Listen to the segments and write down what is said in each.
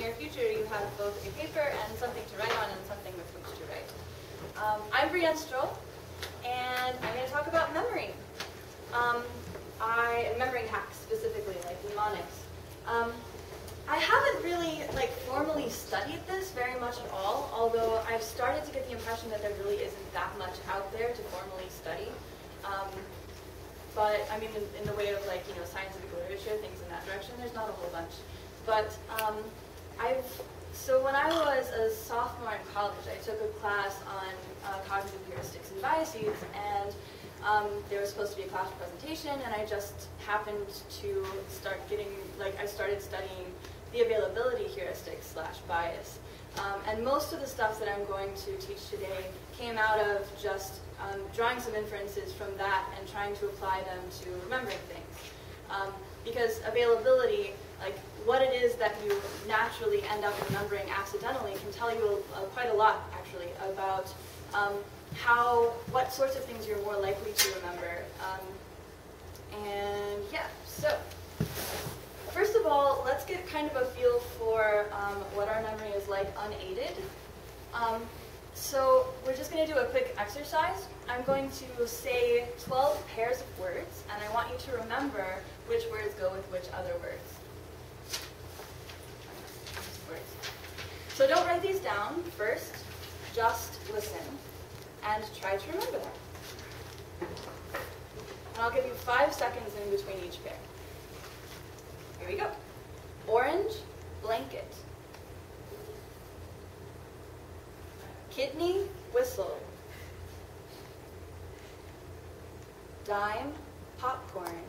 near future you have both a paper and something to write on and something with which to write. I'm Brienne Strohl, and I'm going to talk about memory. Memory hacks specifically, like mnemonics. I haven't really formally studied this very much at all, although I've started to get the impression that there really isn't that much out there to formally study. But I mean, in the way of scientific literature, things in that direction, there's not a whole bunch. But so when I was a sophomore in college, I took a class on cognitive heuristics and biases, and there was supposed to be a class presentation, and I just happened to start getting, I started studying the availability heuristic / bias. And most of the stuff that I'm going to teach today came out of just drawing some inferences from that and trying to apply them to remembering things. Because availability, what it is that you naturally end up remembering accidentally can tell you quite a lot, actually, about what sorts of things you're more likely to remember. And yeah, so first of all, let's get kind of a feel for what our memory is like unaided. So we're just going to do a quick exercise. I'm going to say 12 pairs of words, and I want you to remember which words go with which other words. So don't write these down first, just listen and try to remember them. And I'll give you 5 seconds in between each pair. Here we go. Orange, blanket. Kidney, whistle. Dime, popcorn.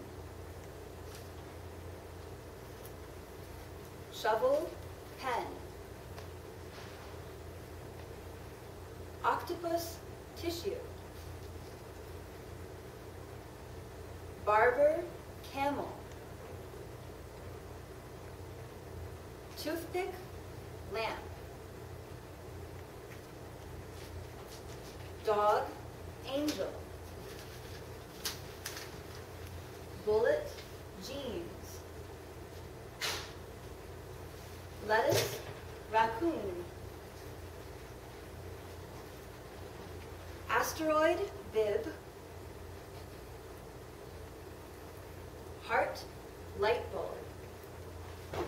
Shovel, pen. Octopus, tissue. Barber, camel. Toothpick, lamp. Dog, angel. Bullet, jeans. Lettuce, raccoon. Asteroid, bib. Heart, light bulb.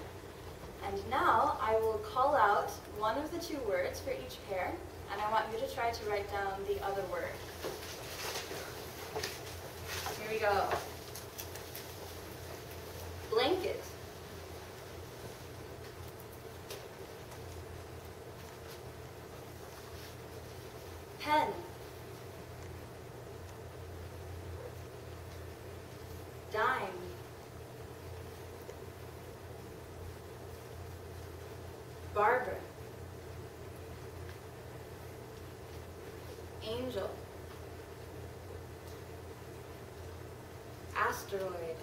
And now I will call out one of the 2 words for each pair, and I want you to try to write down the other word. Here we go. Blanket. Pen. Dime. Barber. Angel. Asteroid.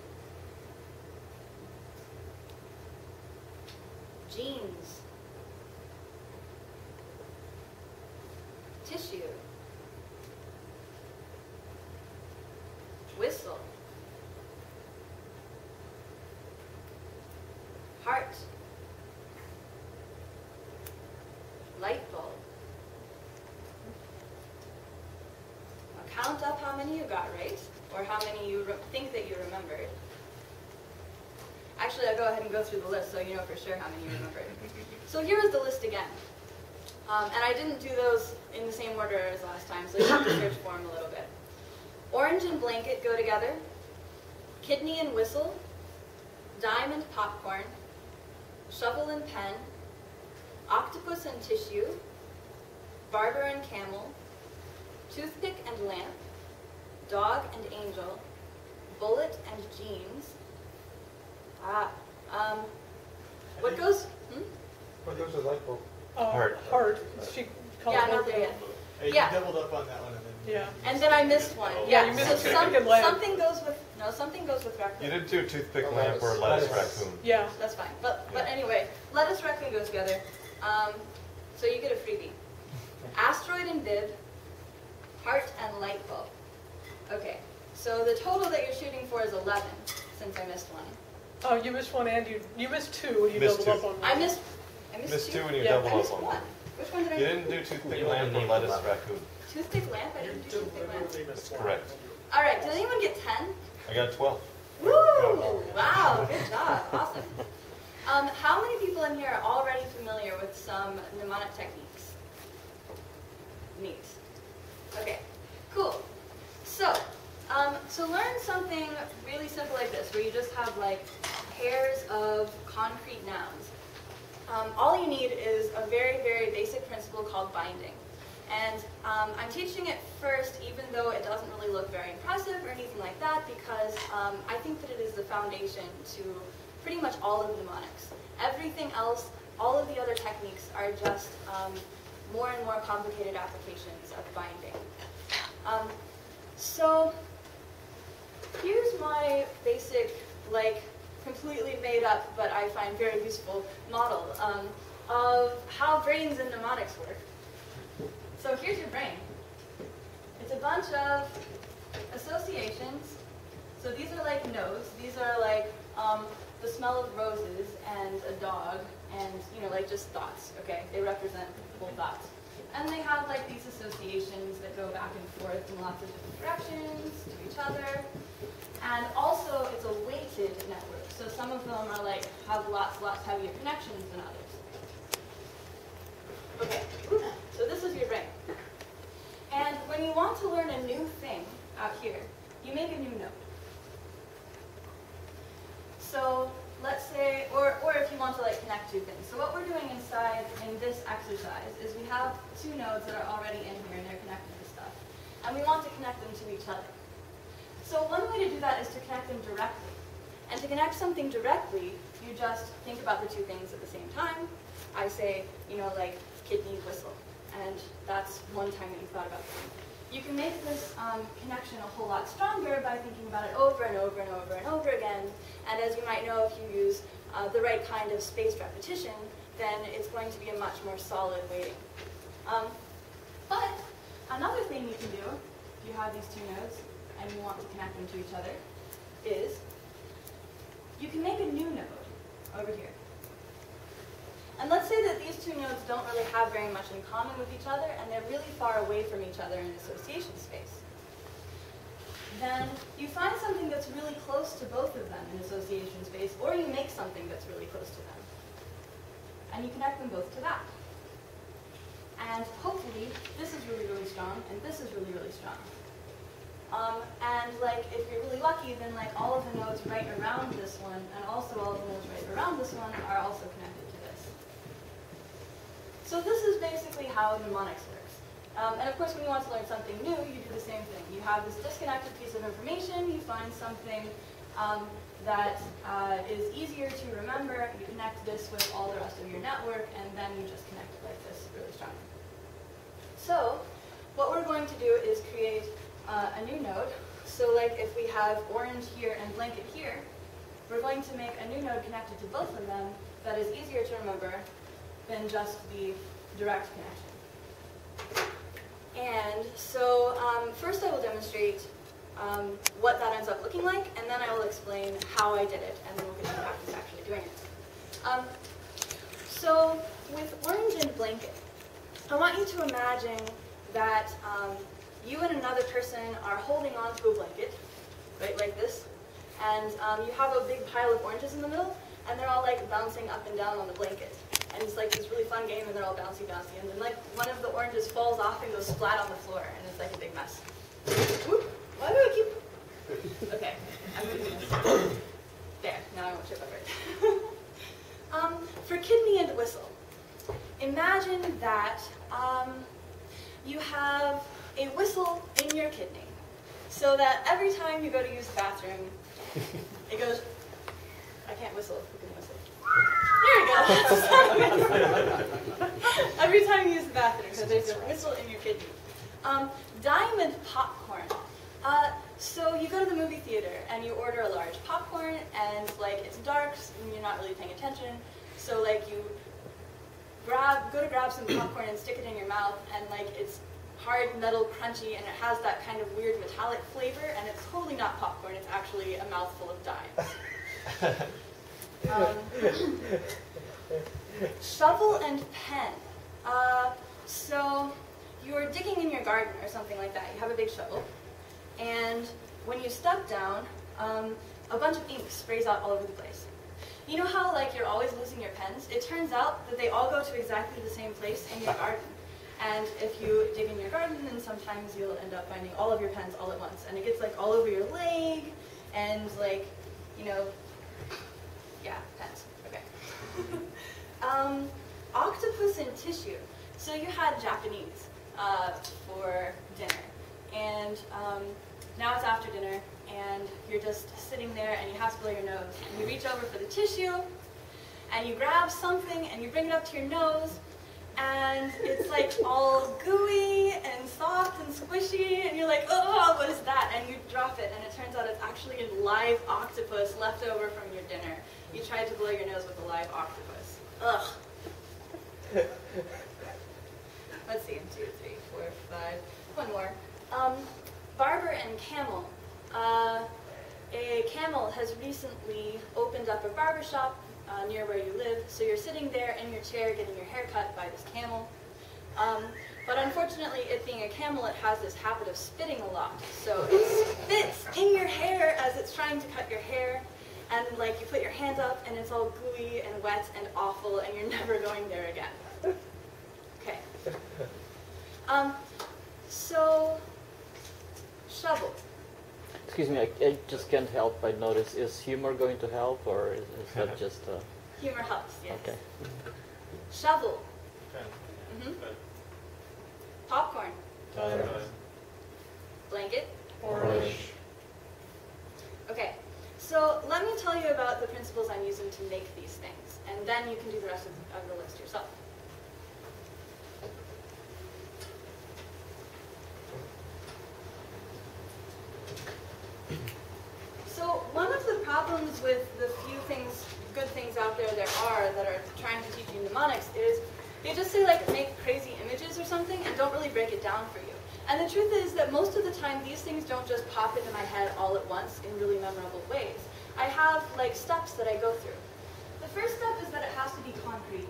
Jeans. Tissue. Whistle. Heart. Light bulb. Now count up how many you got right, or how many you think that you remembered. Actually, I'll go ahead and go through the list so you know for sure how many you remembered. So here is the list again. And I didn't do those in the same order as last time, so you have to search for them a little bit. Orange and blanket go together. Kidney and whistle. Dime and popcorn. Shovel and pen. Octopus and tissue. Barber and camel. Toothpick and lamp. Dog and angel. Bullet and jeans. What goes? What goes with light bulb? Heart. She called Yeah, not there yet. Hey, Yeah. You doubled up on that one. And then Yeah. And then I missed one. Oh. Yeah, you missed so toothpick and lamp. something goes with raccoon. You didn't do toothpick lamp or lettuce raccoon. Yeah. That's fine. But anyway, lettuce raccoon goes together. So you get a freebie. Asteroid and bib, heart and light bulb. Okay, so the total that you're shooting for is 11, since I missed one. Oh, you missed one and you missed two. You Missed doubled two. up on one. I missed Missed two and you I doubled missed up on one. one. Which one did I You miss? didn't do toothpick You lamp or only lettuce named raccoon. Toothpick lamp? I didn't do toothpick lamp. That's correct. All right, did anyone get 10? I got 12. Woo! Wow, good job. Awesome. How many people in here are already familiar with some mnemonic techniques? Neat. Okay, cool. So, to learn something really simple like this, where you just have like pairs of concrete nouns, all you need is a very, very basic principle called binding. And I'm teaching it first, even though it doesn't really look very impressive or anything like that, because I think that it is the foundation to pretty much all of mnemonics. Everything else, all of the other techniques are just more and more complicated applications of binding. So here's my basic, like, completely made up, but I find very useful model of how brains and mnemonics work. So here's your brain. It's a bunch of associations. So these are like nodes. These are like the smell of roses and a dog and, you know, like just thoughts, okay? They represent whole thoughts. And they have like these associations that go back and forth in lots of different directions to each other. And also it's a weighted network. So some of them are like, have lots heavier connections than others. Okay, so this is your brain. And when you want to learn a new thing out here, you make a new node. So let's say, or if you want to like connect two things. So what we're doing inside in this exercise is we have two nodes that are already in here and they're connected to stuff. And we want to connect them to each other. So one way to do that is to connect them directly. And to connect something directly, you just think about the two things at the same time. I say, you know, like kidney, whistle. And that's one time that you thought about them. You can make this connection a whole lot stronger by thinking about it over and over and over and over again. And as you might know, if you use the right kind of spaced repetition, then it's going to be a much more solid weighting. But another thing you can do, if you have these two nodes and you want to connect them to each other, is you can make a new node over here. And let's say that these two nodes don't really have very much in common with each other, and they're really far away from each other in association space. Then you find something that's really close to both of them in association space, or you make something that's really close to them. And you connect them both to that. And hopefully, this is really, really strong, and this is really, really strong. And like, if you're really lucky, then like all of the nodes right around this one, and also all the nodes right around this one are also connected to this. So this is basically how mnemonics works. And of course, when you want to learn something new, you do the same thing. You have this disconnected piece of information, you find something that is easier to remember, you connect this with all the rest of your network, and then you just connect it like this really strongly. So what we're going to do is create a new node. So like if we have orange here and blanket here, we're going to make a new node connected to both of them that is easier to remember than just the direct connection. And so first I will demonstrate what that ends up looking like, and then I will explain how I did it, and then we'll get to practice actually doing it. So with orange and blanket, I want you to imagine that you and another person are holding on to a blanket, right, like this, and you have a big pile of oranges in the middle, and they're all like bouncing up and down on the blanket. And it's like this really fun game, and they're all bouncy, and then like one of the oranges falls off and goes splat on the floor, and it's like a big mess. Whoop. Why do I keep? Okay, I'm moving this. There, now I won't trip over it. For kidney and whistle, imagine that you have a whistle in your kidney, so that every time you go to use the bathroom, it goes. I can't whistle. Who can whistle? There we go. Every time you use the bathroom, because there's a whistle in your kidney. Diamond popcorn. So you go to the movie theater and you order a large popcorn, and like it's dark and you're not really paying attention. So like you go to grab some popcorn and stick it in your mouth, and like it's hard, metal, crunchy, and it has that kind of weird metallic flavor, and it's totally not popcorn. It's actually a mouthful of dimes. Shovel and pen. So you're digging in your garden or something like that. You have a big shovel. And when you step down, a bunch of ink sprays out all over the place. You know how like you're always losing your pens? It turns out that they all go to exactly the same place in your garden. And if you dig in your garden, then sometimes you'll end up finding all of your pens all at once. And it gets like all over your leg and like, you know, yeah, pens. Okay. Octopus and tissue. So you had Japanese for dinner. And now it's after dinner. And you're just sitting there and you have to blow your nose. And you reach over for the tissue, and you grab something and you bring it up to your nose, and it's like all gooey and soft and squishy, and you're like, oh, what is that? And you drop it, and it turns out it's actually a live octopus left over from your dinner. You tried to blow your nose with a live octopus. Ugh. Let's see, 2, 3, 4, 5. One more. Barber and camel. A camel has recently opened up a barber shop near where you live, so you're sitting there in your chair getting your hair cut by this camel. But unfortunately, it being a camel, it has this habit of spitting a lot. So it spits in your hair as it's trying to cut your hair, and like you put your hands up and it's all gooey and wet and awful, and you're never going there again. Okay. So, shovel. Excuse me, I just can't help but notice, is humor going to help, or is that just... Humor helps, yes. Okay. Shovel. Pen. Mm-hmm. Popcorn. Time. Blanket. Orange. Okay, so let me tell you about the principles I'm using to make these things, and then you can do the rest of the list yourself. So one of the problems with the few good things out there that are trying to teach you mnemonics is they just say like make crazy images or something and don't really break it down for you. And the truth is that most of the time these things don't just pop into my head all at once in really memorable ways. I have like steps that I go through. The first step is that it has to be concrete.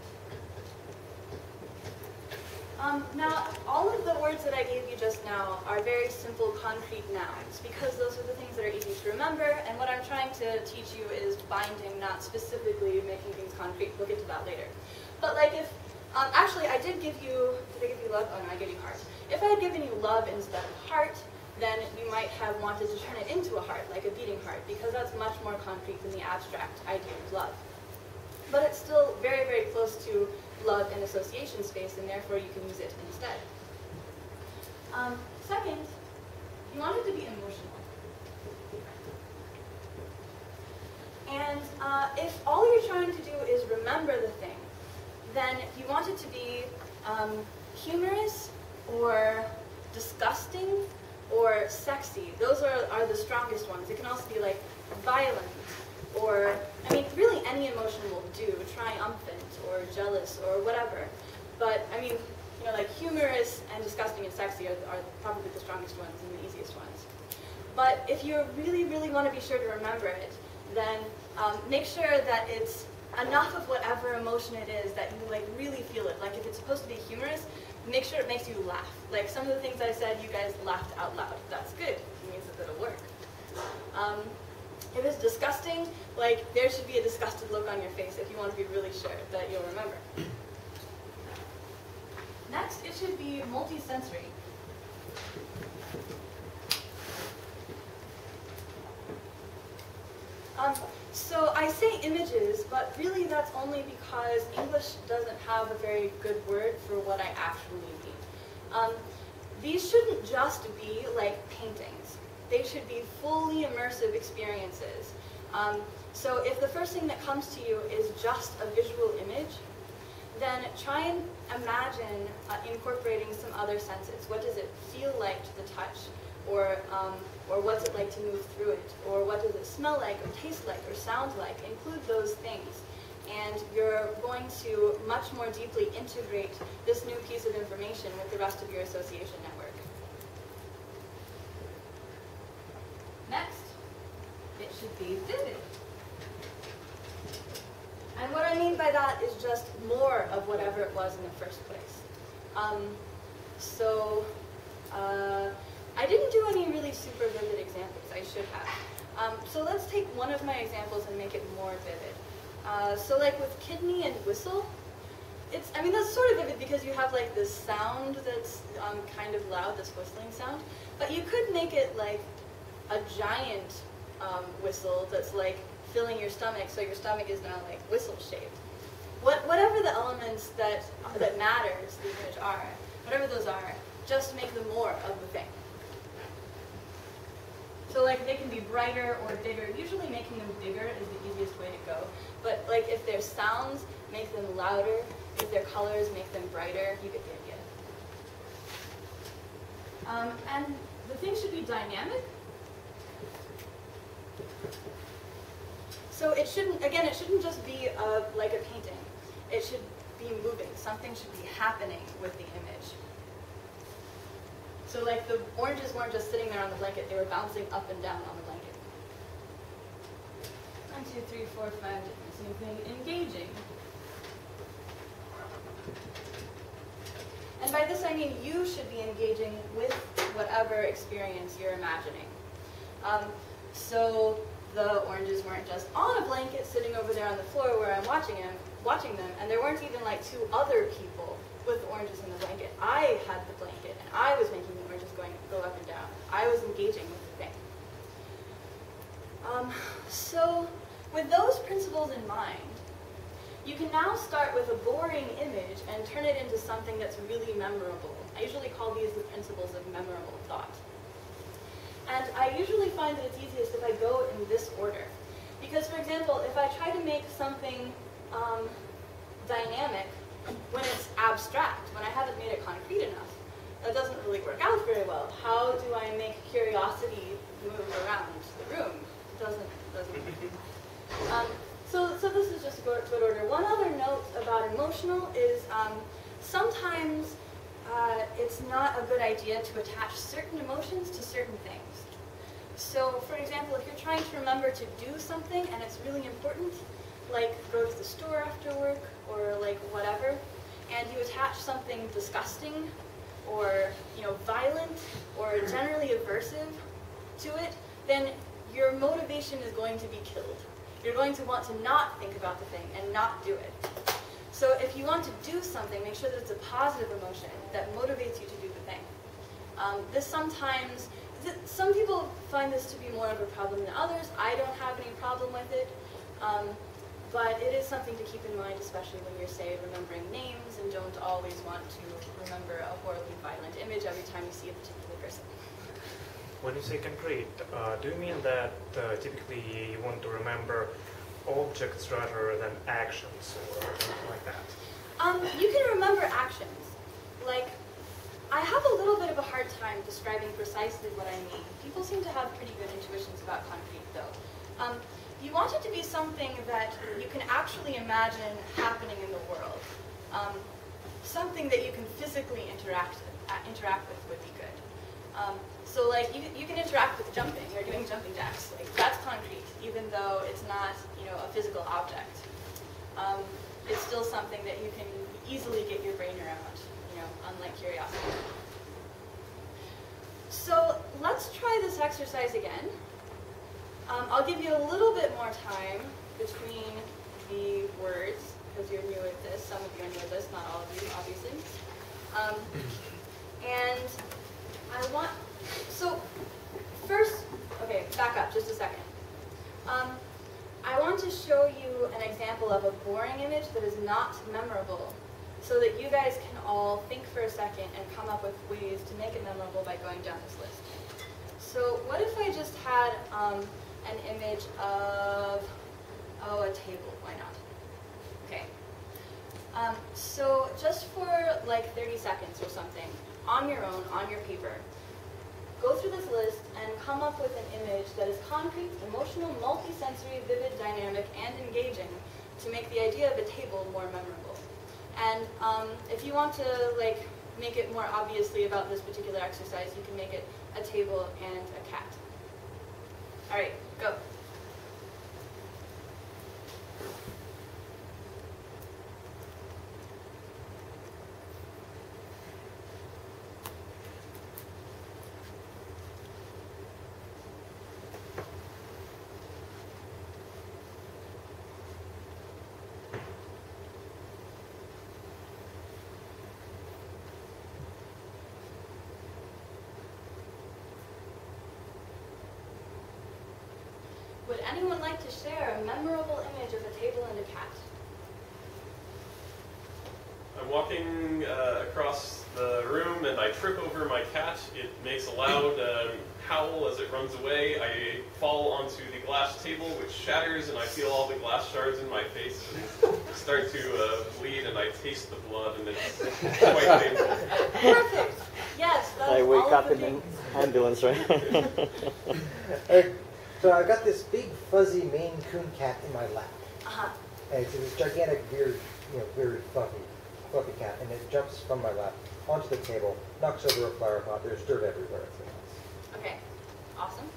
Now, all of the words that I gave you just now are very simple, concrete nouns, because those are the things that are easy to remember, and what I'm trying to teach you is binding, not specifically making things concrete. We'll get to that later. But like if, actually I did give you love? Oh no, I gave you heart. If I had given you love instead of heart, then you might have wanted to turn it into a heart, like a beating heart, because that's much more concrete than the abstract idea of love. But it's still very, very close to love in association space, and therefore you can use it instead. Second, you want it to be emotional. And if all you're trying to do is remember the thing, then you want it to be humorous or disgusting or sexy. Those are the strongest ones. It can also be like violent, or, I mean, really any emotion will do, triumphant or jealous or whatever. But, I mean, you know, like humorous and disgusting and sexy are probably the strongest ones and the easiest ones. But if you really, really want to be sure to remember it, then make sure that it's enough of whatever emotion it is that you like really feel it. Like if it's supposed to be humorous, make sure it makes you laugh. Like some of the things I said, you guys laughed out loud. That's good. It means that it'll work. If it's disgusting, like there should be a disgusted look on your face if you want to be really sure that you'll remember. Next, it should be multi-sensory. So I say images, but really that's only because English doesn't have a very good word for what I actually mean. These shouldn't just be like paintings. They should be fully immersive experiences. So if the first thing that comes to you is just a visual image, then try and imagine incorporating some other senses. What does it feel like to the touch? Or what's it like to move through it? Or what does it smell like, or taste like, or sound like? Include those things. And you're going to much more deeply integrate this new piece of information with the rest of your association network. Next, it should be vivid. And what I mean by that is just more of whatever it was in the first place. I didn't do any really super vivid examples. I should have. So let's take one of my examples and make it more vivid. So like with kidney and whistle, that's sort of vivid because you have like this sound that's kind of loud, this whistling sound, but you could make it like a giant whistle that's like filling your stomach, so your stomach is now like whistle shaped. Whatever the elements that matters the image are, whatever those are, just make them more of the thing. So like they can be brighter or bigger. Usually making them bigger is the easiest way to go. But like if they're sounds, make them louder. If they're colors, make them brighter. You get the idea. And the thing should be dynamic. So it shouldn't just be like a painting. It should be moving. Something should be happening with the image. So like the oranges weren't just sitting there on the blanket, they were bouncing up and down on the blanket. 1, 2, 3, 4, 5, same thing, engaging. And by this I mean you should be engaging with whatever experience you're imagining. So the oranges weren't just on a blanket sitting over there on the floor where I'm watching them, and there weren't even like 2 other people with the oranges in the blanket. I had the blanket, and I was making the oranges go up and down. I was engaging with the thing. So with those principles in mind, you can now start with a boring image and turn it into something that's really memorable. I usually call these the principles of memorable thought. And I usually find that it's easiest if I go in this order. Because, for example, if I try to make something dynamic when it's abstract, when I haven't made it concrete enough, that doesn't really work out very well. How do I make curiosity move around the room? It doesn't work. So this is just a good order. One other note about emotional is sometimes it's not a good idea to attach certain emotions to certain things. So, for example, if you're trying to remember to do something and it's really important, like go to the store after work or like whatever, and you attach something disgusting or violent or generally aversive to it, then your motivation is going to be killed. You're going to want to not think about the thing and not do it. So if you want to do something, make sure that it's a positive emotion that motivates you to do the thing. Some people find this to be more of a problem than others. I don't have any problem with it, but it is something to keep in mind, especially when you're, say, remembering names and don't always want to remember a horribly violent image every time you see a particular person. When you say concrete, do you mean that typically you want to remember objects rather than actions or something like that? You can remember actions. Like, I have a little bit of a hard time describing precisely what I mean. People seem to have pretty good intuitions about concrete, though. You want it to be something that you can actually imagine happening in the world. Something that you can physically interact with would be good. So like you can interact with jumping or doing jumping jacks. Like that's concrete, even though it's not a physical object. It's still something that you can easily get your brain around. Unlike curiosity. So let's try this exercise again. I'll give you a little bit more time between the words because you're new at this. Some of you are new at this, not all of you, obviously. And so first, okay, back up just a second. I want to show you an example of a boring image that is not memorable so that you guys can all think for a second and come up with ways to make it memorable by going down this list. So what if I just had an image of, a table, why not? Okay. So just for like 30 seconds or something, on your own, on your paper, go through this list and come up with an image that is concrete, emotional, multisensory, vivid, dynamic, and engaging to make the idea of a table more memorable. And if you want to make it more obviously about this particular exercise, you can make it a table and a cat. All right, go. anyone like to share a memorable image of a table and a cat? I'm walking across the room and I trip over my cat. It makes a loud howl as it runs away. I fall onto the glass table, which shatters, and I feel all the glass shards in my face and start to bleed, and I taste the blood, and it's quite painful. Perfect. Yes, that's I wake all up of the in an things. ambulance, right? So I've got this big fuzzy Maine Coon cat in my lap. Uh-huh. And it's this gigantic, weird, very fluffy cat, and it jumps from my lap onto the table, knocks over a flower pot. There's dirt everywhere. It's a mess. Okay. Awesome.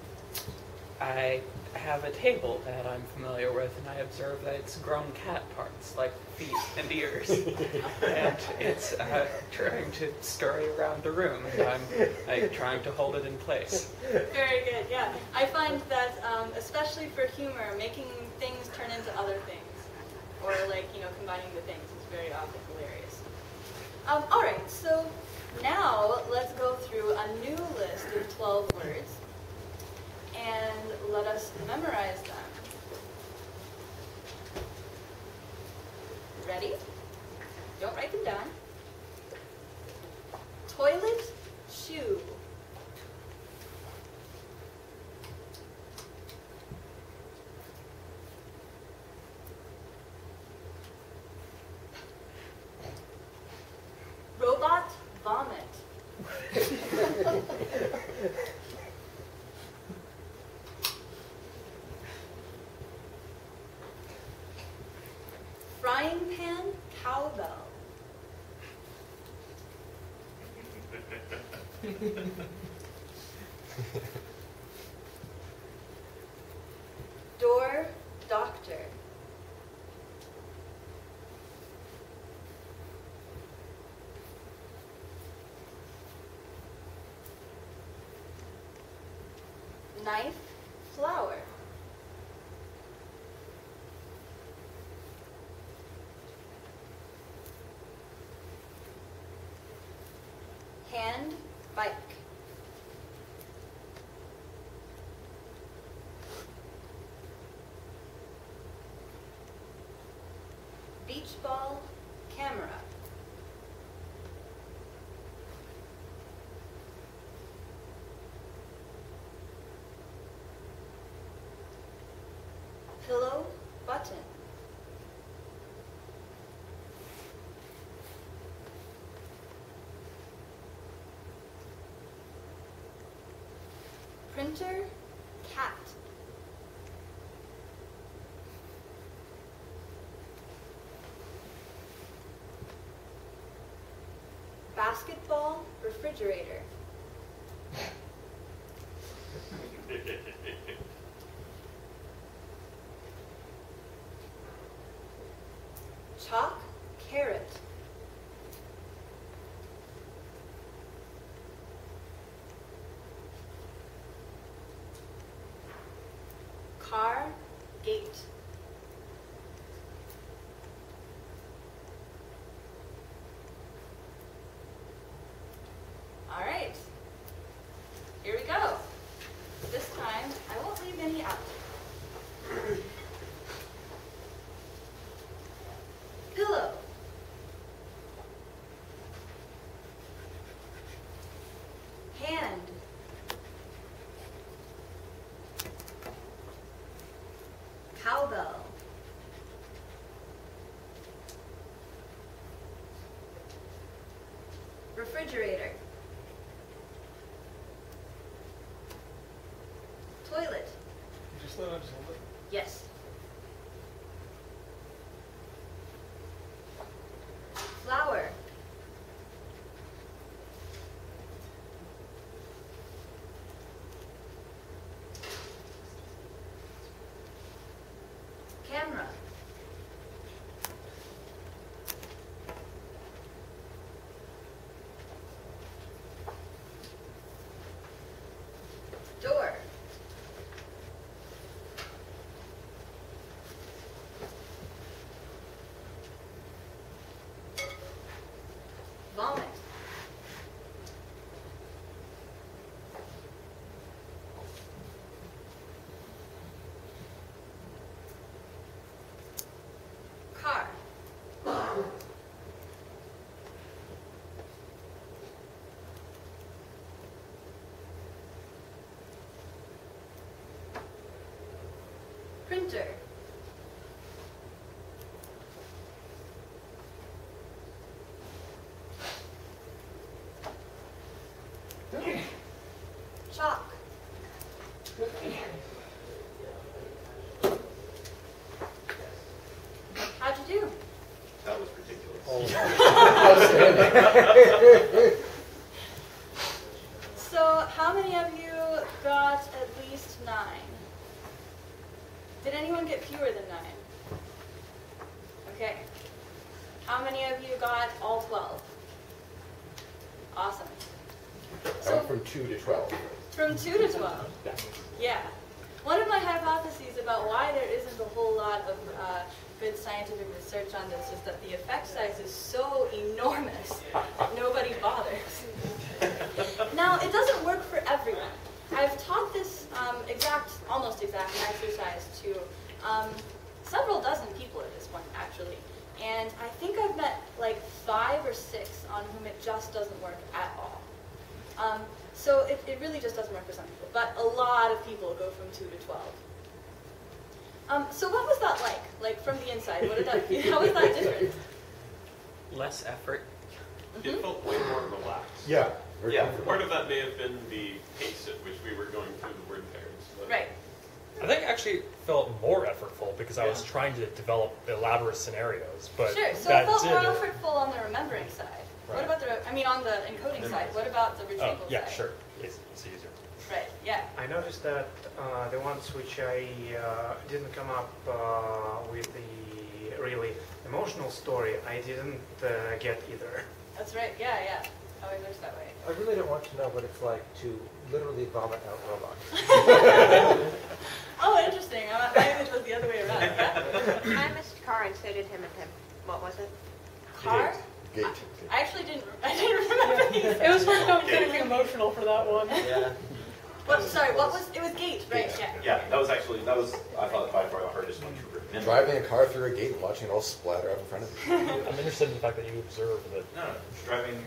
I have a table that I'm familiar with, and I observe that it's grown cat parts, like feet and ears. And it's trying to scurry around the room, and I'm trying to hold it in place. Very good. Yeah. I find that, especially for humor, making things turn into other things, or combining the things is very often hilarious. All right. So now let's go through a new list of 12 words, and let us memorize them. Ready? Don't write them down. Toilet, shoe. Robot, vomit. Frying pan, cowbell. Door, doctor. Knife, flour. Hand, bike. Beach ball, camera. Pillow, button. Printer, cat. Basketball, refrigerator. Chalk, carrot. Car, gate. All right. Here we go. This time, I won't leave any out. Pillow. Hand. Cowbell. Refrigerator. Toilet. You just let it hold it. Yes. Flower. Camera. printer. Chalk. How'd you do? That was ridiculous. So, how many of you got at least 9? Did anyone get fewer than 9? Okay. How many of you got all 12? Awesome. So, from 2 to 12. from 2 to 12? Yeah. One of my hypotheses about why there isn't a whole lot of good scientific research on this is that the effect size is so enormous that nobody bothers. Now, it doesn't work for everyone. I've taught this almost exact exercise to several dozen people at this point, actually. And I think I've met like 5 or 6 on whom it just doesn't work at all. So it really just doesn't work for some people. But a lot of people go from 2 to 12. So what was that like? Like from the inside, what did that feel? How was that different? Less effort. It felt way more relaxed. Yeah. Yeah, part of that may have been the pace at which we were going through the word pairs. But Right. I think it actually felt more effortful because I was trying to develop elaborate scenarios, but Sure, so that it felt did more effortful on the remembering side. What Right. about on the encoding side, what about the retrieval Oh, yeah, side? sure. It's easier. Right, yeah. I noticed that the ones which I didn't come up with the really emotional story, I didn't get either. That's right, yeah. Always works that way. I really don't want to know what it's like to literally vomit out robots. Oh, interesting. My image was the other way around. Yeah? I missed car and so did him and him. What was it? Car? Gate. I actually didn't remember these. It was hard enough getting me emotional for that one. Yeah. It was gate, right, yeah. Yeah, that was, I thought, by far the hardest one to remember. Driving a car through a gate and watching it all splatter out in front of you. I'm interested in the fact that you observe that. No, driving,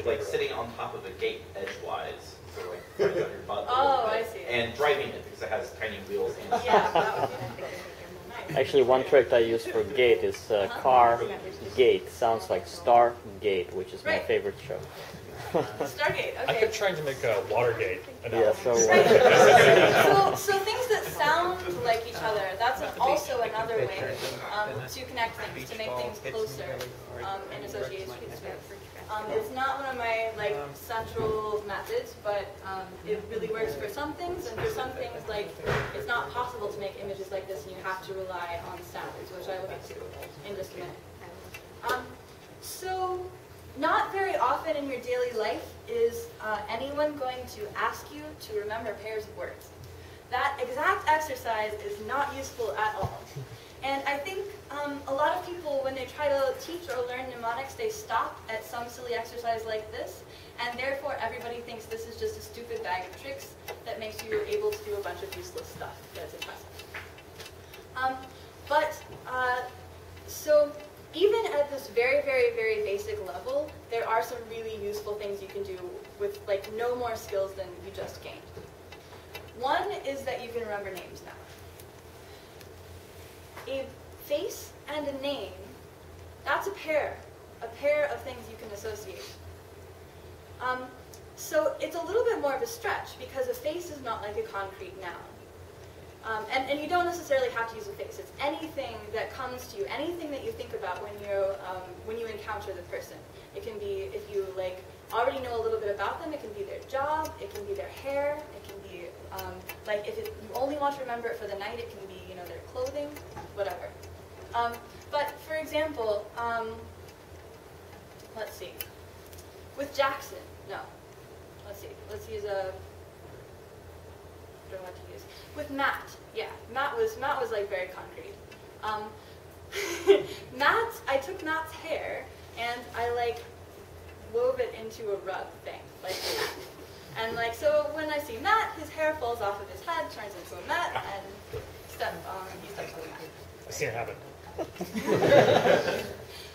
like sitting on top of a gate edgewise, so like right on your butt. Oh, I see. And driving it because it has tiny wheels. And Yeah, that would be nice. Actually, one trick I use for gate is car gate. Sounds like Stargate, which is my Right. favorite show. Stargate, I okay. kept trying to make a Watergate Yeah, analogy. So things that sound like each other, that's also another way to connect things, to make things closer in association. It's not one of my central methods, but it really works for some things, and for some things it's not possible to make images like this, and you have to rely on sounds, which I will get to in just a minute. So not very often in your daily life is anyone going to ask you to remember pairs of words. That exact exercise is not useful at all. And I think a lot of people, when they try to teach or learn mnemonics, they stop at some silly exercise like this, and therefore everybody thinks this is just a stupid bag of tricks that makes you able to do a bunch of useless stuff that's impressive. So even at this very, very, very basic level, there are some really useful things you can do with no more skills than you just gained. One is that you can remember names now. A face and a name, that's a pair of things you can associate. So it's a little bit more of a stretch because a face is not like a concrete noun. And you don't necessarily have to use a face. It's anything that comes to you, anything that you think about when you encounter the person. It can be, if you already know a little bit about them, it can be their job, it can be their hair, it can be if you only want to remember it for the night, it can be their clothing, whatever. But for example, let's see. With Jackson, no. Let's see. Let's use a. I don't know what to use. With Matt, yeah, Matt was very concrete. I took Matt's hair and I wove it into a rug thing, like that. And so when I see Matt, his hair falls off of his head, turns into a mat, and he steps on the mat. I've seen it happen.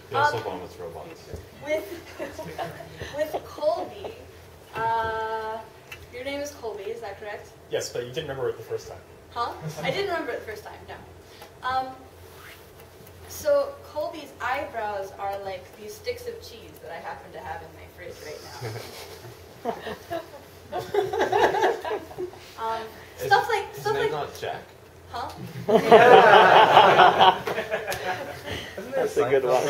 They also bomb with robots. With Colby, your name is Colby, is that correct? Yes, but you didn't remember it the first time. Huh? I didn't remember it the first time, no. So Colby's eyebrows are like these sticks of cheese that I happen to have in my fridge right now. Stuff like not Jack? Huh? That's a good one.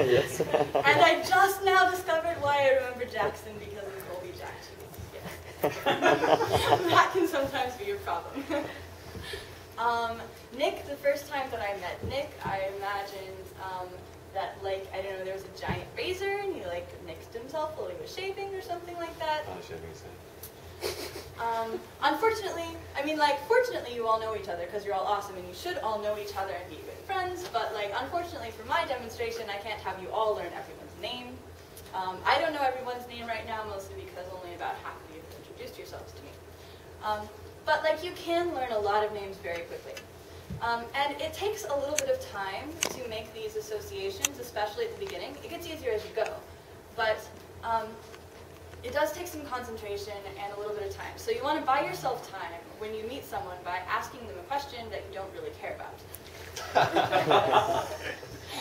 Yes. And I just now discovered why I remember Jackson because of Colby Jack cheese. Yes. That can sometimes be a problem. Nick, the first time that I met Nick, I imagined that, like, I don't know, there was a giant razor and he, like, nixed himself while he was shaving or something like that. Oh, shaving his head. Unfortunately, I mean, like, fortunately you all know each other because you're all awesome and you should all know each other and be good friends, but, like, unfortunately for my demonstration, I can't have you all learn everyone's name. I don't know everyone's name right now, mostly because only about half of you have introduced yourselves to me. But, like, you can learn a lot of names very quickly. And it takes a little bit of time to make these associations, especially at the beginning. It gets easier as you go, but it does take some concentration and a little bit of time. So you want to buy yourself time when you meet someone by asking them a question that you don't really care about.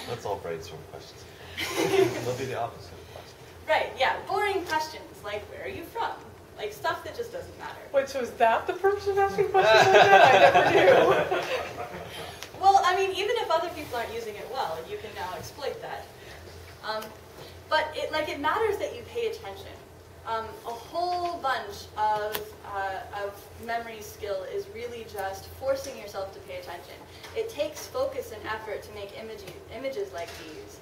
That's all brainstorm questions. They'll be the opposite of questions. Right, yeah, boring questions, like where are you from? Like stuff that just doesn't matter. Wait, so is that the purpose of asking questions like that? I never knew. Well, I mean, even if other people aren't using it well, you can now exploit that. But it matters that you pay attention. A whole bunch of memory skill is really just forcing yourself to pay attention. It takes focus and effort to make images like these,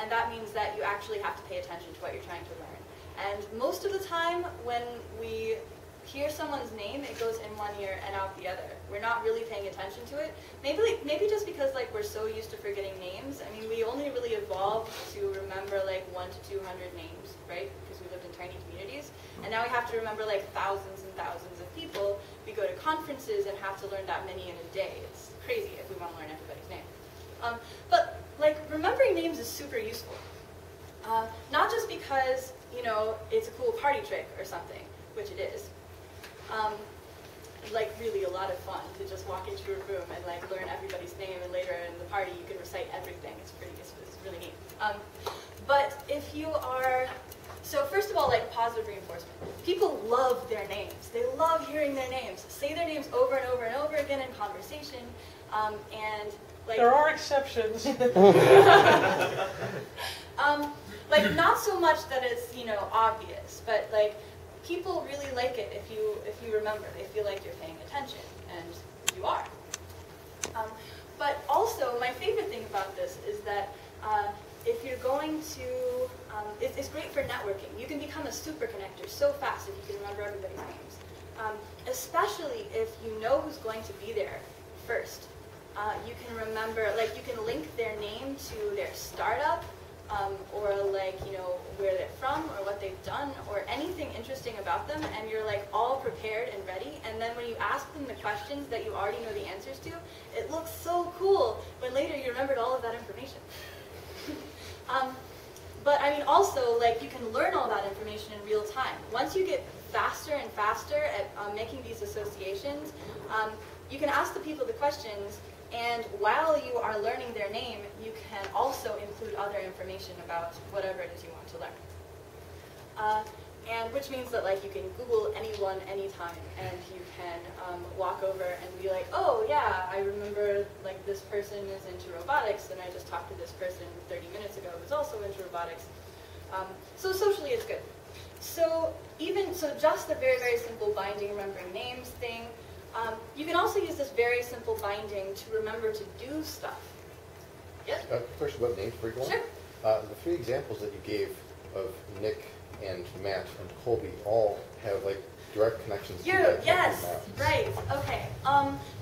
and that means that you actually have to pay attention to what you're trying to learn. And most of the time, when we hear someone's name, it goes in one ear and out the other. We're not really paying attention to it. Maybe just because like we're so used to forgetting names. I mean, we only really evolved to remember like 100 to 200 names, right? Because we lived in tiny communities. And now we have to remember like thousands and thousands of people. We go to conferences and have to learn that many in a day. It's crazy if we want to learn everybody's name. But like remembering names is super useful. Not just because, you know, it's a cool party trick or something, which it is. Like really a lot of fun to just walk into a room and like learn everybody's name, and later in the party you can recite everything. It's really neat. But if you are, so first of all, like positive reinforcement. People love their names. They love hearing their names. Say their names over and over and over again in conversation, and like there are exceptions. Like not so much that it's, you know, obvious, but like people really like it if you remember. They feel like you're paying attention, and you are. But also, my favorite thing about this is that if you're going to, it's great for networking. You can become a super connector so fast if you can remember everybody's names. Especially if you know who's going to be there first. You can remember, like you can link their name to their startup, or like, you know, where they're from or what they've done or anything interesting about them, and you're like all prepared and ready, and then when you ask them the questions that you already know the answers to, it looks so cool when later you remembered all of that information. But I mean also, like you can learn all that information in real time. Once you get faster and faster at making these associations, you can ask the people the questions, and while you are learning their name, you can also include other information about whatever it is you want to learn. And which means that like you can Google anyone, anytime, and you can walk over and be like, oh yeah, I remember like this person is into robotics, and I just talked to this person 30 minutes ago who's also into robotics. So socially it's good. So just the very, very simple binding, remembering names thing. You can also use this very simple binding to remember to do stuff. Yes? Question about names for you. Sure. The three examples that you gave of Nick and Matt and Colby all have like direct connections to that. Yes, right, okay.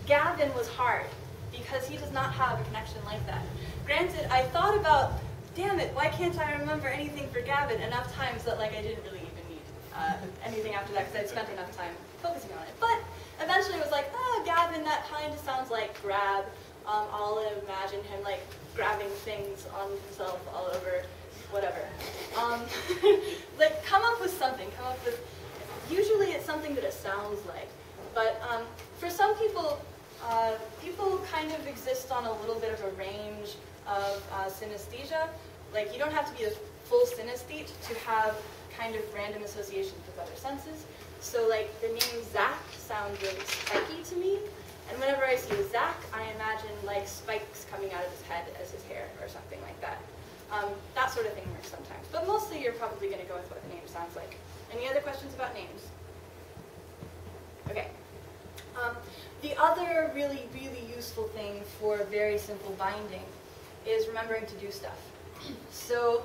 Gavin was hard because he does not have a connection like that. Granted, I thought about, damn it, why can't I remember anything for Gavin enough times that like I didn't really even need anything after that because I'd spent enough time focusing on it. But eventually it was like, Gavin, that kind of sounds like grab. I'll imagine him like grabbing things on himself all over, whatever. Like come up with something, usually it's something that it sounds like. But for some people, people kind of exist on a little bit of a range of synesthesia. Like, you don't have to be a full synesthete to have kind of random associations with other senses. So, like, the name Zach sounds really spiky to me. And whenever I see Zach, I imagine, like, spikes coming out of his head as his hair or something like that. That sort of thing works sometimes. But mostly you're probably going to go with what the name sounds like. Any other questions about names? Okay. The other really, really useful thing for very simple binding is remembering to do stuff. So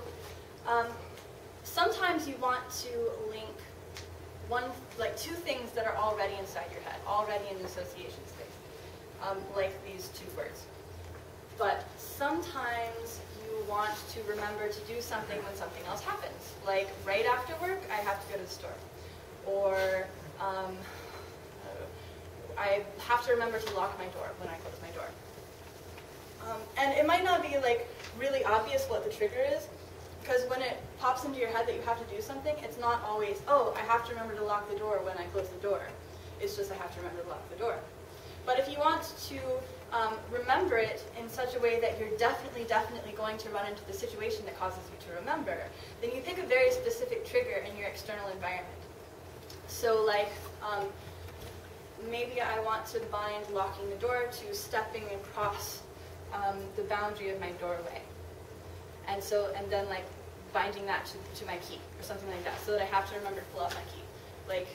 sometimes you want to link two things that are already inside your head, already in the association space, like these two words. But sometimes you want to remember to do something when something else happens. Like right after work, I have to go to the store. Or I have to remember to lock my door when I close my door. And it might not be like really obvious what the trigger is, because when it pops into your head that you have to do something, it's not always, oh, I have to remember to lock the door when I close the door. It's just I have to remember to lock the door. But if you want to remember it in such a way that you're definitely going to run into the situation that causes you to remember, then you pick a very specific trigger in your external environment. So like, maybe I want to bind locking the door to stepping across the boundary of my doorway. And then like binding that to my key or something like that, so that I have to remember to pull out my key. Like,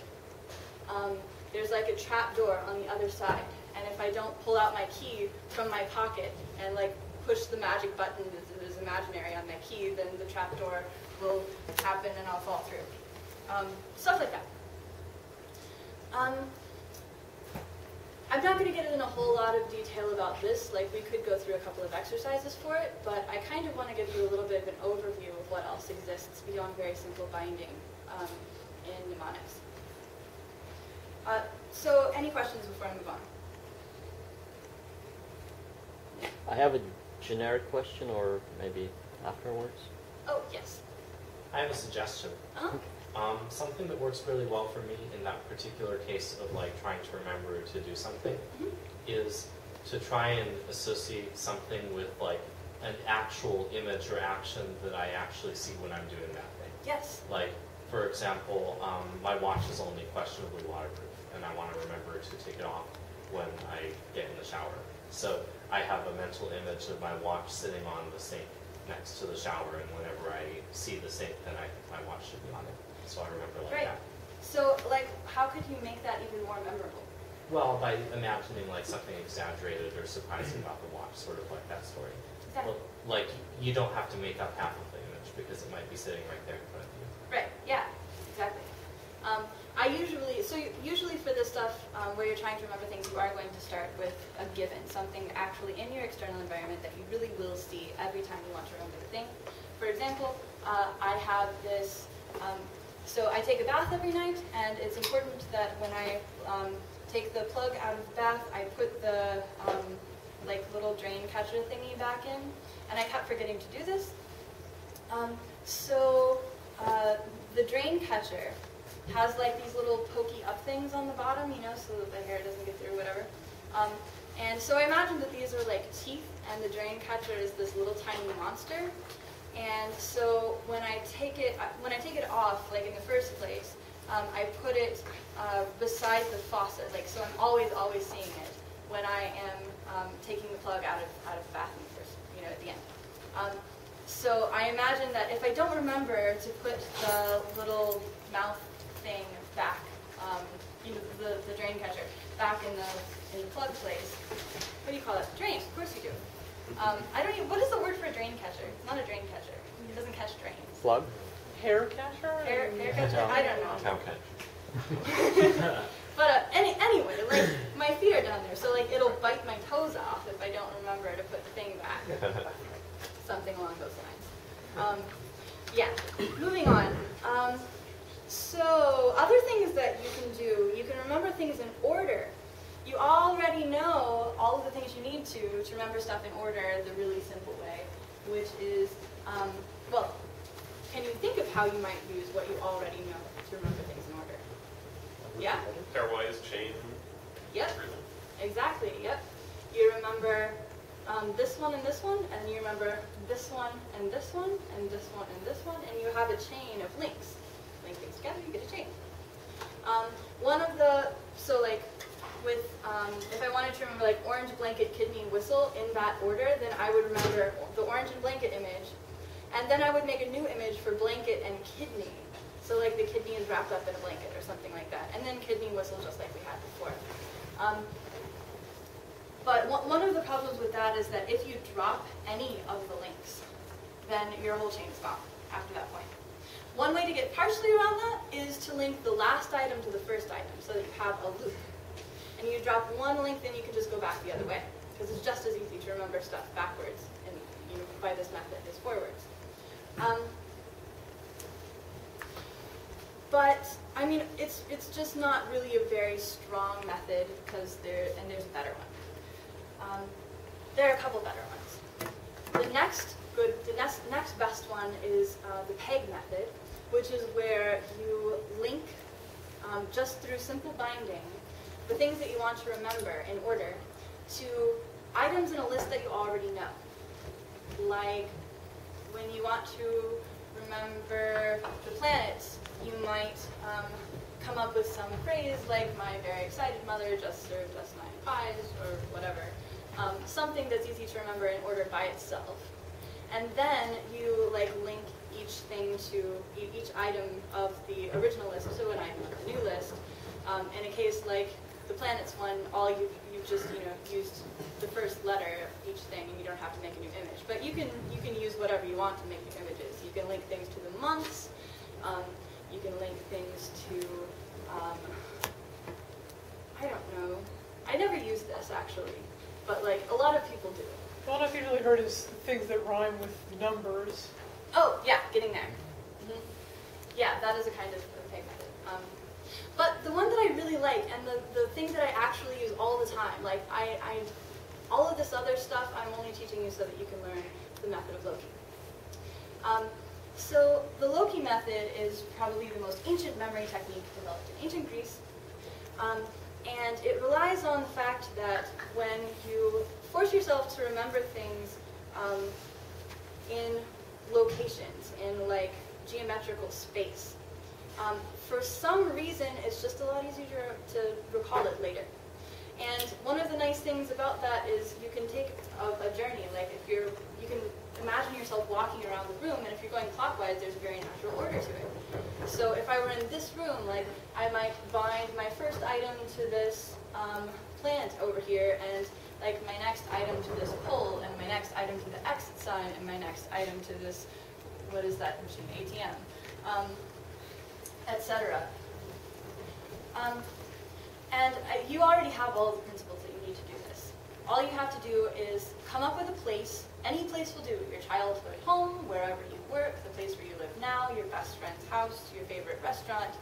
there's like a trap door on the other side, and if I don't pull out my key from my pocket and like push the magic button that is imaginary on my key, then the trap door will happen and I'll fall through. Stuff like that. I'm not going to get into a whole lot of detail about this, like we could go through a couple of exercises for it, but I kind of want to give you a little bit of an overview of what else exists beyond very simple binding in mnemonics. So any questions before I move on? I have a generic question, or maybe afterwards. Oh, yes. I have a suggestion. Something that works really well for me in that particular case of like trying to remember to do something is to try and associate something with like an actual image or action that I actually see when I'm doing that thing. Yes. Like, for example, my watch is only questionably waterproof, and I want to remember to take it off when I get in the shower. So I have a mental image of my watch sitting on the sink next to the shower, and whenever I see the sink, then my watch should be on it. So I remember like that. So, like, how could you make that even more memorable? Well, by imagining like something exaggerated or surprising about the watch, sort of like that story. Exactly. Well, like, you don't have to make up half of the image because it might be sitting right there in front of you. Right. Yeah. Exactly. Usually for this stuff where you're trying to remember things, you are going to start with a given, something actually in your external environment that you really will see every time you want to remember the thing. For example, I have this. So I take a bath every night, and it's important that when I take the plug out of the bath, I put the like little drain catcher thingy back in, and I kept forgetting to do this. The drain catcher has like these little pokey up things on the bottom, you know, so that the hair doesn't get through, whatever. And so I imagine that these are like teeth, and the drain catcher is this little tiny monster. And so when I take it off, like in the first place, I put it beside the faucet, like so I'm always seeing it when I am taking the plug out of the bathroom first, you know, at the end. So I imagine that if I don't remember to put the little mouth thing back, you know, the drain catcher back in the plug place, what do you call it? Drain, of course you do. I don't even, what is the word for a drain catcher? It's not a drain catcher. It doesn't catch drains. Plug? Hair catcher? Hair catcher? I don't know. Cow catcher. But anyway, like, my feet are down there, so like it'll bite my toes off if I don't remember to put the thing back. Something along those lines. Yeah, moving on. So other things that you can do, you can remember things in order. You already know all of the things you need to remember stuff in order the really simple way, which is, well, can you think of how you might use what you already know to remember things in order? Yeah? Pairwise chain. Yep. Exactly, yep. You remember this one, and you remember this one, and this one, and this one, and this one, and you have a chain of links. Link things together, you get a chain. If I wanted to remember like orange blanket, kidney, whistle in that order, then I would remember the orange and blanket image, and then I would make a new image for blanket and kidney. So like the kidney is wrapped up in a blanket or something like that, and then kidney, whistle, just like we had before. But one of the problems with that is that if you drop any of the links, then your whole chain is gone after that point. One way to get partially around that is to link the last item to the first item so that you have a loop. And you drop one link, then you can just go back the other way, because it's just as easy to remember stuff backwards and by this method as forwards. But I mean, it's just not really a very strong method because there's a better one. There are a couple better ones. The next best one is the peg method, which is where you link just through simple binding the things that you want to remember in order to items in a list that you already know. Like when you want to remember the planets, you might come up with some phrase like my very excited mother just served us 9 pies or whatever. Something that's easy to remember in order by itself. And then you like link each thing to each item of the original list to an item of the new list. In a case like the planets one, you've just used the first letter of each thing, and you don't have to make a new image. But you can use whatever you want to make new images. You can link things to the months. You can link things to I don't know. I never use this actually, but like a lot of people do. The one I've usually heard is things that rhyme with numbers. Oh yeah, getting there. Yeah, that is a kind of peg method. But the one that I really like, and the thing that I actually use all the time, like all of this other stuff, I'm only teaching you so that you can learn the method of Loki. So the Loki method is probably the most ancient memory technique developed in ancient Greece. And it relies on the fact that when you force yourself to remember things in locations, in like geometrical space, for some reason it's just a lot easier to recall it later. And one of the nice things about that is you can take a journey. Like if you can imagine yourself walking around the room, and if you're going clockwise, there's a very natural order to it. So if I were in this room, like I might bind my first item to this plant over here, and like my next item to this pole, and my next item to the exit sign, and my next item to this, what is that machine, ATM, etc. And you already have all of the principles that you need to do this. All you have to do is come up with a place. Any place will do. Your childhood home, wherever you work, the place where you live now, your best friend's house, your favorite restaurant,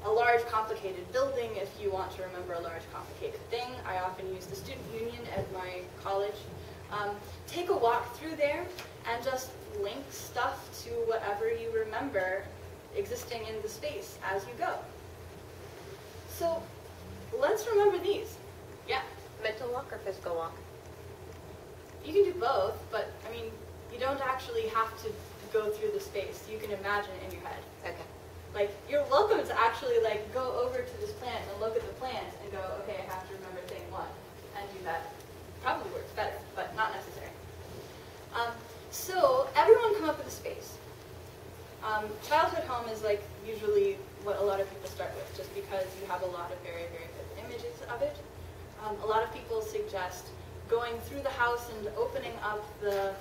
a large complicated building if you want to remember a large complicated thing. I often use the student union at my college. Take a walk through there and just link stuff to whatever you remember existing in the space as you go. So let's remember these. Yeah? Mental walk or physical walk? You can do both, but I mean, you don't actually have to go through the space. You can imagine it in your head. Okay. Like, you're welcome to actually like go over to this plant and look at the plant and go, okay, I have to remember thing 1 and do that. Probably works better, but not necessary. So everyone come up with a space. Childhood home is like usually what a lot of people start with, just because you have a lot of very, very good images of it. A lot of people suggest going through the house and opening up the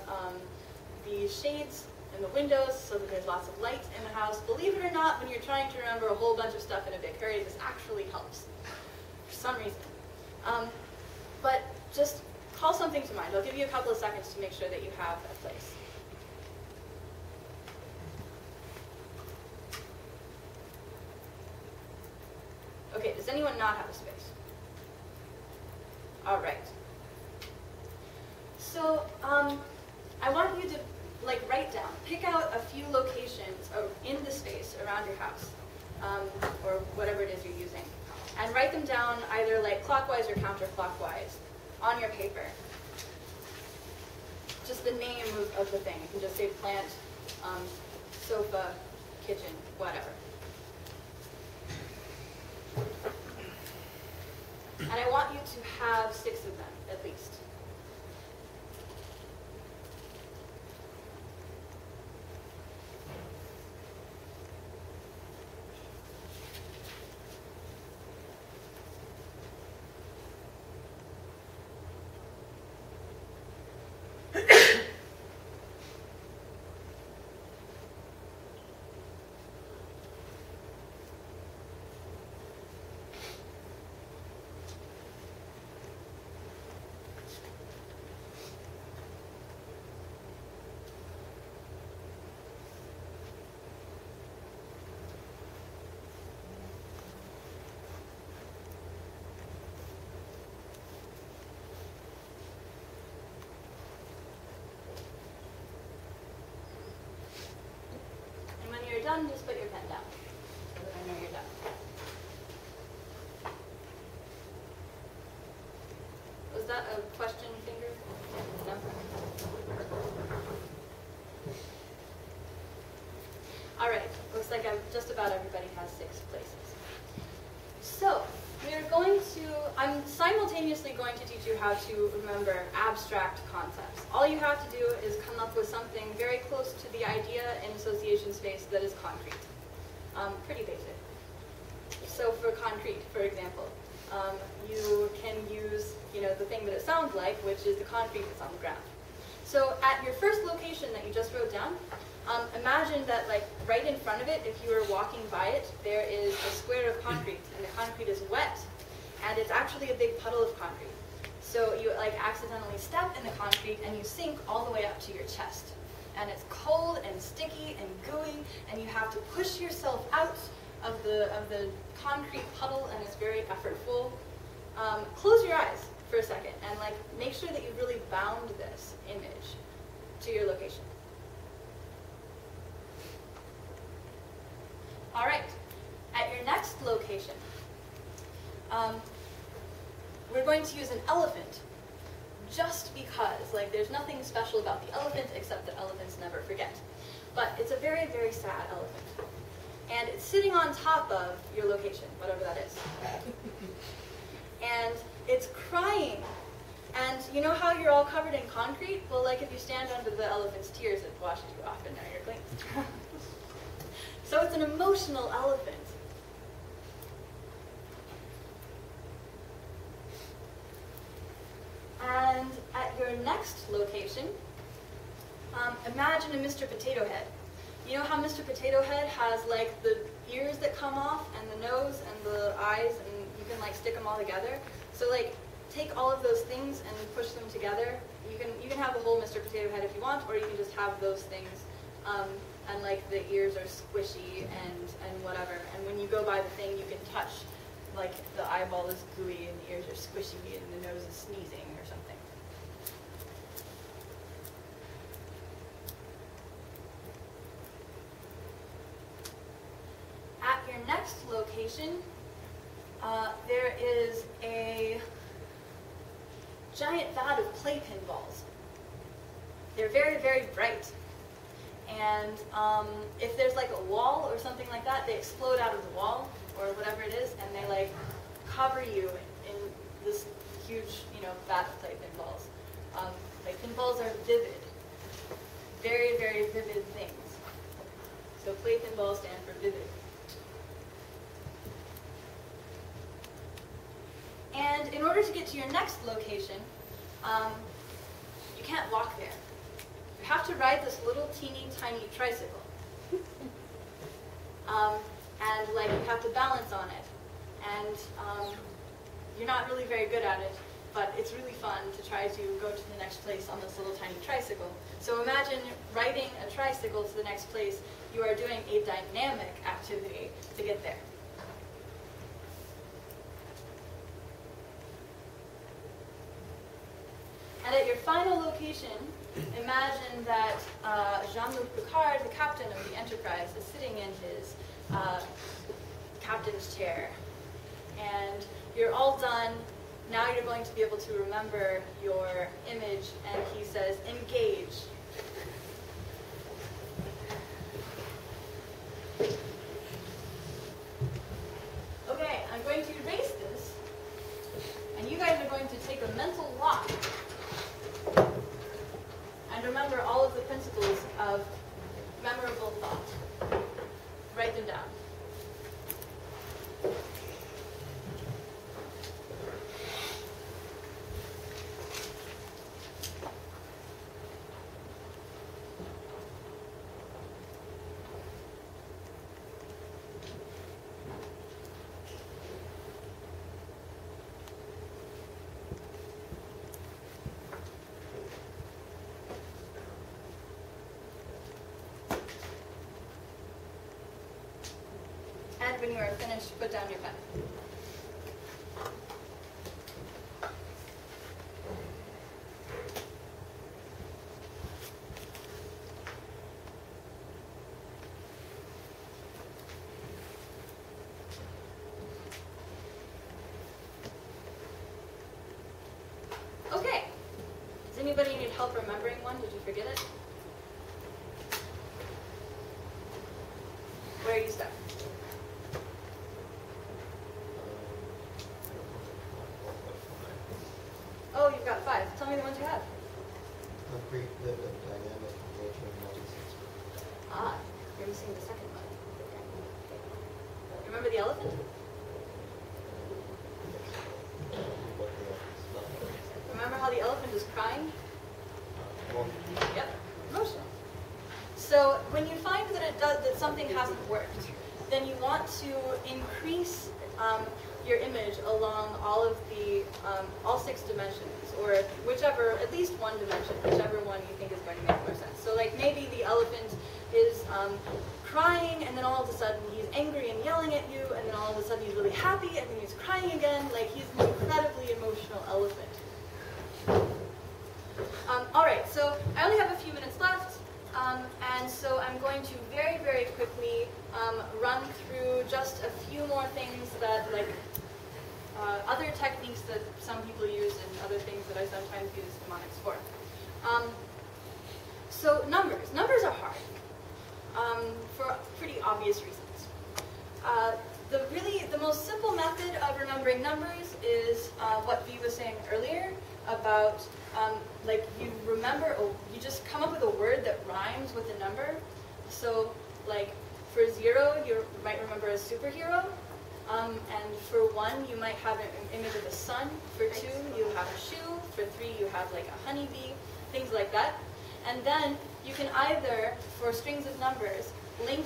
shades and the windows so that there's lots of light in the house. Believe it or not, when you're trying to remember a whole bunch of stuff in a big hurry, this actually helps for some reason. But just call something to mind. I'll give you a couple of seconds to make sure that you have a place. Okay, does anyone not have a space? All right. So I want you to like write down, pick out a few locations in the space around your house, or whatever it is you're using, and write them down either like clockwise or counterclockwise on your paper. Just the name of the thing. You can just say plant, sofa, kitchen, whatever. And I want you to have 6 of them, at least. Done, just put your pen down so that I know you're done. Was that a question, Finger? No? All right, looks like just about everybody has 6 places. So, we're going to, I'm simultaneously going to teach you how to remember abstract concepts. All you have to do is come up with something very close to the idea in association space that is concrete. Pretty basic. So for concrete, for example, you can use, the thing that it sounds like, which is the concrete that's on the ground. So at your first location that you just wrote down, imagine that right in front of it, if you were walking by it, there is a square of concrete, and the concrete is wet, and it's actually a big puddle of concrete. So you accidentally step in the concrete and you sink all the way up to your chest. And it's cold and sticky and gooey, and you have to push yourself out of the concrete puddle, and it's very effortful. Close your eyes for a second and make sure that you've really bound this image to your location. All right, at your next location, we're going to use an elephant, just because there's nothing special about the elephant except that elephants never forget. But it's a very, very sad elephant. And it's sitting on top of your location, whatever that is. And it's crying. And you know how you're all covered in concrete? Well, if you stand under the elephant's tears, it washes you off and now you're clean. So it's an emotional elephant. And at your next location, imagine a Mr. Potato Head. You know how Mr. Potato Head has the ears that come off and the nose and the eyes, and you can stick them all together? So take all of those things and push them together. You can have a whole Mr. Potato Head if you want, or you can just have those things. And the ears are squishy and whatever. And when you go by the thing, you can touch the eyeball is gooey and the ears are squishy and the nose is sneezing or something. At your next location, there is a giant vat of clay pinballs. They're very, very bright. And if there's a wall or something like that, they explode out of the wall or whatever it is, and they cover you in this huge, vat of clay pinballs. Pinballs are vivid, very, very vivid things. So clay pinballs stand for vivid. And in order to get to your next location, you can't walk there. You have to ride this little teeny tiny tricycle. And you have to balance on it. And you're not really very good at it, but it's really fun to try to go to the next place on this little tiny tricycle. So imagine riding a tricycle to the next place. You are doing a dynamic activity to get there. And at your final location, imagine that Jean-Luc Picard, the captain of the Enterprise, is sitting in his captain's chair. and you're all done. Now you're going to be able to remember your image, and he says, engage. Okay, I'm going to erase this, and you guys are going to take a mental walk and remember all of the principles of memorable thought. Write them down. And when you are finished, put down your pen. Okay. Does anybody need help remembering one? Did you forget it? Where are you stuck? Oh, you've got 5. Tell me the ones you have. Concrete, vivid, dynamic, nature, nonsense. Ah, you're missing the second one. Remember the elephant? Remember how the elephant is crying? Yep, emotional. So when you find that that something hasn't worked, then you want to increase your image along all of the all 6 dimensions, or whichever, at least one dimension, whichever one you think is going to make more sense. So like maybe the elephant is crying, and then all of a sudden he's angry and yelling at you, and then all of a sudden he's really happy, and then he's crying again. Like he's an incredibly emotional elephant. All right, so I only have a few minutes left, and so I'm going to very, very quickly run through just a few more things that, like, other techniques that some people use and other things that I sometimes use mnemonics for. So numbers. Numbers are hard for pretty obvious reasons. The most simple method of remembering numbers is what Vi was saying earlier about like you remember, you just come up with a word that rhymes with a number. So like for 0, you might remember a superhero. And for 1, you might have an image of the sun. For 2, you have a shoe. For 3, you have like a honeybee, things like that. And then you can either, for strings of numbers, link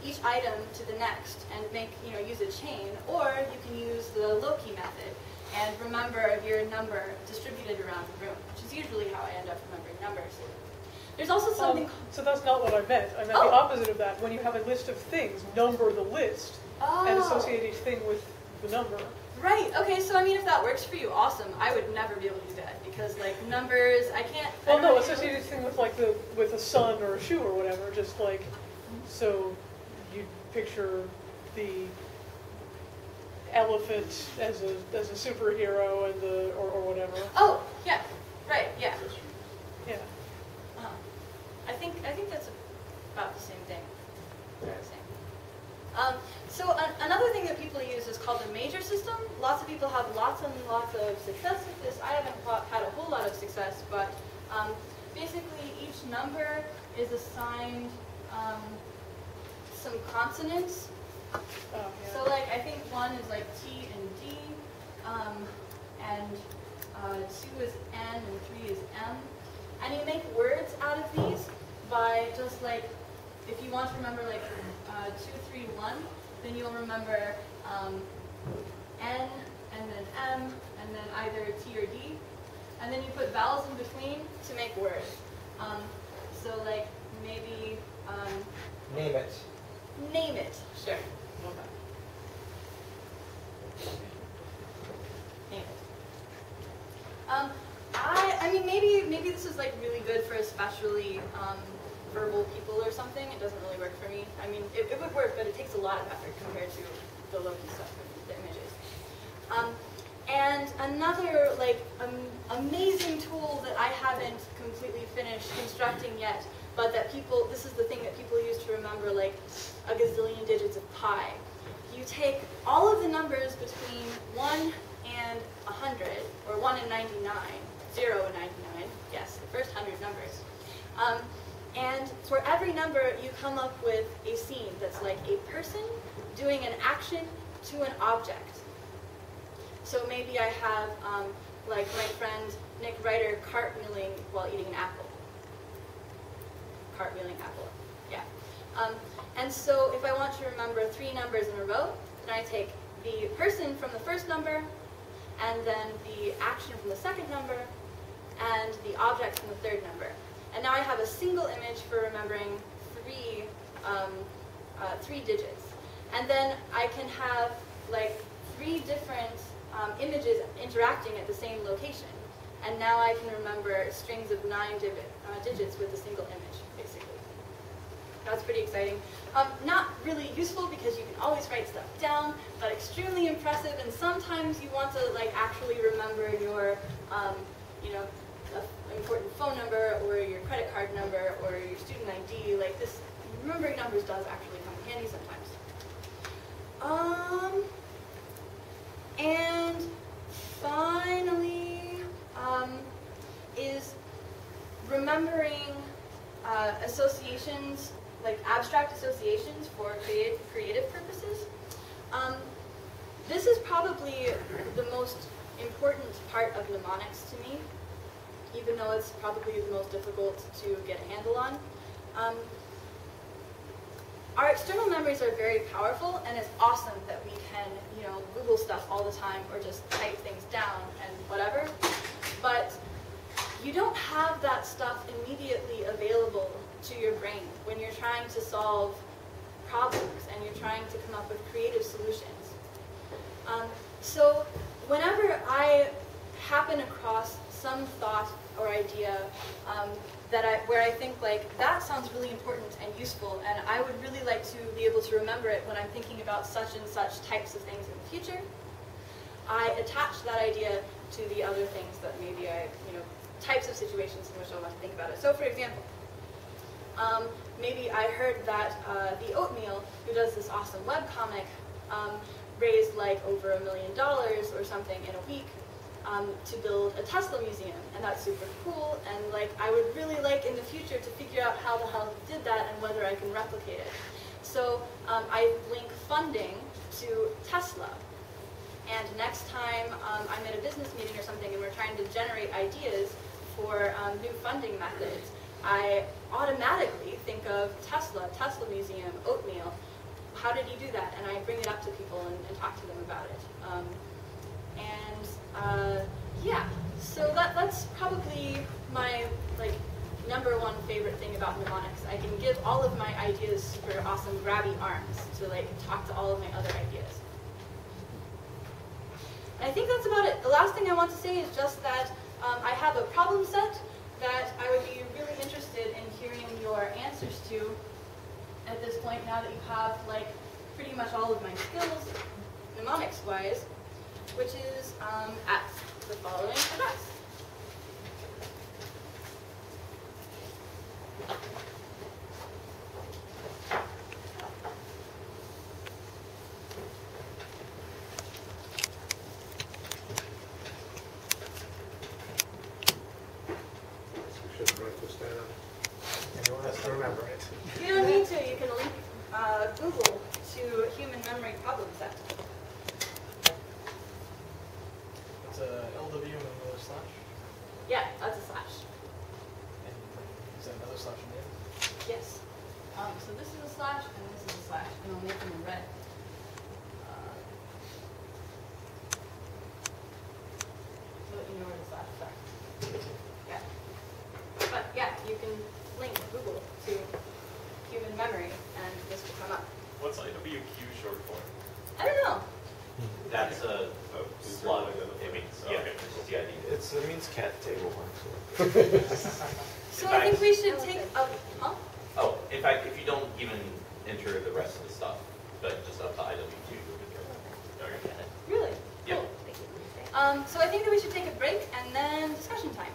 each item to the next and make, use a chain, or you can use the Loki method and remember your number distributed around the room, which is usually how I end up remembering numbers. There's also something... So that's not what I meant. I meant the opposite of that. When you have a list of things, number the list and associate each thing with the number. Right, okay, so I mean if that works for you, awesome. I would never be able to do that because like numbers, I can't... Well, no, associate each thing with like with a sun or a shoe or whatever, just like, so you picture the elephant as a superhero and or whatever. Oh, yeah, right, yeah. Yeah. I think that's about the same thing. What I was saying. So another thing that people use is called the major system. Lots of people have lots and lots of success with this. I haven't had a whole lot of success, but basically each number is assigned some consonants. Oh, yeah. So like I think 1 is like T and D, and 2 is N and 3 is M. And you make words out of these by just like, if you want to remember like 2, 3, 1, then you'll remember N and then M and then either T or D. And then you put vowels in between to make words. So like maybe... name it. Name it. Sure. Name it. I mean, maybe this is like really good for especially verbal people or something. It doesn't really work for me. I mean, it would work, but it takes a lot of effort compared to the Loki stuff with the images. And another amazing tool that I haven't completely finished constructing yet, but that this is the thing that people use to remember like a gazillion digits of pi. You take all of the numbers between 1 and 100, or 1 and 99, 0 and 99, yes, the first 100 numbers. And for every number, you come up with a scene that's like a person doing an action to an object. So maybe I have, like my friend Nick Ryder cartwheeling while eating an apple. Cartwheeling apple, yeah. And so if I want to remember 3 numbers in a row, then I take the person from the first number, and then the action from the second number, and the object from the third number. And now I have a single image for remembering 3 digits. And then I can have like 3 different images interacting at the same location. And now I can remember strings of 9 digits with a single image, basically. That's pretty exciting. Not really useful because you can always write stuff down, but extremely impressive. And sometimes you want to like actually remember your, important phone number or your credit card number or your student ID. Like this, remembering numbers does actually come in handy sometimes. And finally, is remembering associations, like abstract associations for creative purposes. This is probably the most important part of mnemonics to me, even though it's probably the most difficult to get a handle on. Our external memories are very powerful, and it's awesome that we can, Google stuff all the time or just type things down and whatever. But you don't have that stuff immediately available to your brain when you're trying to solve problems and you're trying to come up with creative solutions. So whenever I happen across some thought or idea where I think like, that sounds really important and useful, and I would really like to be able to remember it when I'm thinking about such and such types of things in the future, I attach that idea to the other things that maybe types of situations in which I want to think about it. So for example, maybe I heard that the Oatmeal, who does this awesome webcomic, raised like over $1 million or something in a week to build a Tesla museum, and that's super cool, and like I would really like in the future to figure out how the hell he did that and whether I can replicate it. So I link funding to Tesla, and next time I'm at a business meeting or something and we're trying to generate ideas for new funding methods, I automatically think of Tesla Museum, Oatmeal. How did he do that? And I bring it up to people and talk to them about it. Yeah, so that's probably my number one favorite thing about mnemonics. I can give all of my ideas super awesome grabby arms to talk to all of my other ideas. And I think that's about it. The last thing I want to say is just that I have a problem set that I would be really interested in hearing your answers to at this point, now that you have pretty much all of my skills, mnemonics-wise, which is at the following address. We should write this down. Anyone has to remember it. You don't need to. You can link Google to Human Memory Problem Set. It's a LW and another slash? Yeah, that's a slash. And is that another slash in the end? Yes. So this is a slash, and this is a slash, and I'll make them in red. So that you know where the slashes are. Yeah. But yeah, you can link Google to human memory, and this will come up. What's IWQ short for? I don't know. That's a slug. It means, Okay. It means cat table, actually. So I think we should take a, huh? Oh, in fact, if you don't even enter the rest of the stuff, but just up to IWQ, you'll be good. Really? Yep. Cool. So I think that we should take a break and then discussion time.